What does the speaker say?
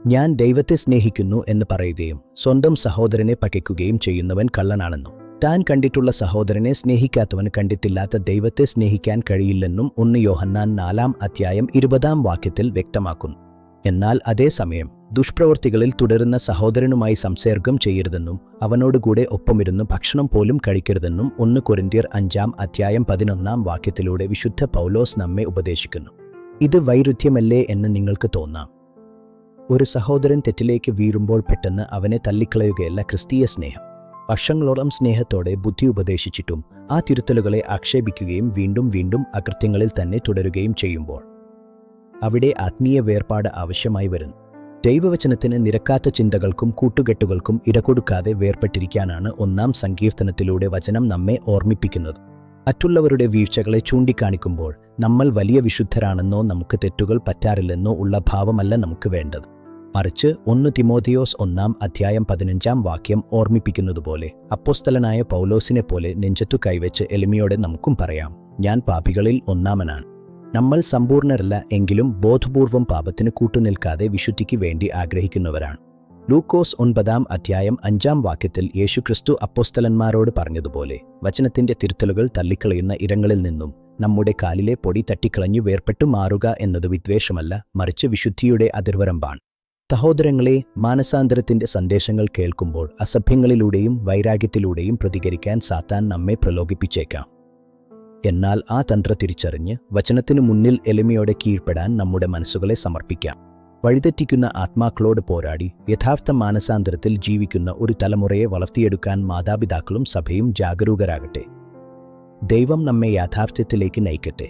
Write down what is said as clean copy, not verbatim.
ഞാൻ ദൈവത്തെ സ്നേഹിക്കുന്നു എന്ന് പറയുകയും സ്വന്തം സഹോദരനെ പകയ്ക്കുകയും ചെയ്യുന്നവൻ കള്ളനാണെന്നും താൻ കണ്ടിട്ടുള്ള സഹോദരനെ സ്നേഹിക്കാത്തവന് കണ്ടിട്ടില്ലാത്ത ദൈവത്തെ സ്നേഹിക്കാൻ കഴിയില്ലെന്നും 1 യോഹന്നാൻ 4:20 വ്യക്തമാക്കുന്നു. എന്നാൽ അതേസമയം ദുഷ്പ്രവൃത്തികളിൽ തുടരുന്ന സഹോദരനുമായി സംസർഗം ചെയ്യരുതെന്നും അവനോടുകൂടെ ഒപ്പമിരുന്ന് ഭക്ഷണം പോലും കഴിക്കരുതെന്നും 1 കൊരിന്ത്യർ 5:11 വിശുദ്ധ പൗലോസ് നമ്മെ ഉപദേശിക്കുന്നു. ഇത് വൈരുദ്ധ്യമല്ലേ എന്ന് നിങ്ങൾക്ക് തോന്നാം. ഒരു സഹോദരൻ തെറ്റിലേക്ക് വീഴുമ്പോൾ പെട്ടെന്ന് അവനെ തള്ളിക്കളയുകയല്ല ക്രിസ്തീയ സ്നേഹം. വർഷങ്ങളോളം സ്നേഹത്തോടെ ബുദ്ധി ഉപദേശിച്ചിട്ടും ആ തിരുത്തലുകളെ ആക്ഷേപിക്കുകയും വീണ്ടും വീണ്ടും അകൃത്യങ്ങളിൽ തന്നെ തുടരുകയും ചെയ്യുമ്പോൾ അവിടെ ആത്മീയ വേർപാട് ആവശ്യമായി വരുന്നു. ദൈവവചനത്തിന് നിരക്കാത്ത ചിന്തകൾക്കും കൂട്ടുകെട്ടുകൾക്കും ഇടകൊടുക്കാതെ വേർപെട്ടിരിക്കാനാണ് 1 സങ്കീർത്തനത്തിലൂടെ വചനം നമ്മെ ഓർമ്മിപ്പിക്കുന്നത്. മറ്റുള്ളവരുടെ വീഴ്ചകളെ ചൂണ്ടിക്കാണിക്കുമ്പോൾ നമ്മൾ വലിയ വിശുദ്ധരാണെന്നോ നമുക്ക് തെറ്റുകൾ പറ്റാറില്ലെന്നോ ഉള്ള ഭാവമല്ല നമുക്ക് വേണ്ടത്. മറിച്ച് 1 തിമോഥെയോസ് 1:15 ഓർമ്മിപ്പിക്കുന്നതുപോലെ അപ്പോസ്തലനായ പൗലോസിനെ പോലെ നെഞ്ചത്തു കൈവച്ച് എളിമയോടെ നമുക്കും പറയാം, ഞാൻ പാപികളിൽ ഒന്നാമനാണ്. നമ്മൾ സമ്പൂർണ്ണരല്ല എങ്കിലും ബോധപൂർവം പാപത്തിന് കൂട്ടുനിൽക്കാതെ വിശുദ്ധിക്ക് വേണ്ടി ആഗ്രഹിക്കുന്നവരാണ്. ലൂക്കോസ് 9:5 യേശുക്രിസ്തു അപ്പോസ്തലന്മാരോട് പറഞ്ഞതുപോലെ വചനത്തിന്റെ തിരുത്തലുകൾ തള്ളിക്കളയുന്ന ഇടങ്ങളിൽ നിന്നും നമ്മുടെ കാലിലെ പൊടി തട്ടിക്കളഞ്ഞു വേർപെട്ടു മാറുക എന്നത് വിദ്വേഷമല്ല, മറിച്ച് വിശുദ്ധിയുടെ അതിർവരമ്പാണ്. സഹോദരങ്ങളെ, മാനസാന്തരത്തിന്റെ സന്ദേശങ്ങൾ കേൾക്കുമ്പോൾ അസഭ്യങ്ങളിലൂടെയും വൈരാഗ്യത്തിലൂടെയും പ്രതികരിക്കാൻ സാത്താൻ നമ്മെ പ്രലോഭിപ്പിച്ചേക്കാം. എന്നാൽ ആ തന്ത്ര തിരിച്ചറിഞ്ഞ് വചനത്തിനു മുന്നിൽ എളിമയോടെ കീഴ്പ്പെടാൻ നമ്മുടെ മനസ്സുകളെ സമർപ്പിക്കാം. വഴിതെറ്റിക്കുന്ന ആത്മാക്കളോട് പോരാടി യഥാർത്ഥ മാനസാന്തരത്തിൽ ജീവിക്കുന്ന ഒരു തലമുറയെ വളർത്തിയെടുക്കാൻ മാതാപിതാക്കളും സഭയും ജാഗരൂകരാകട്ടെ. ദൈവം നമ്മെ യാഥാർത്ഥ്യത്തിലേക്ക് നയിക്കട്ടെ.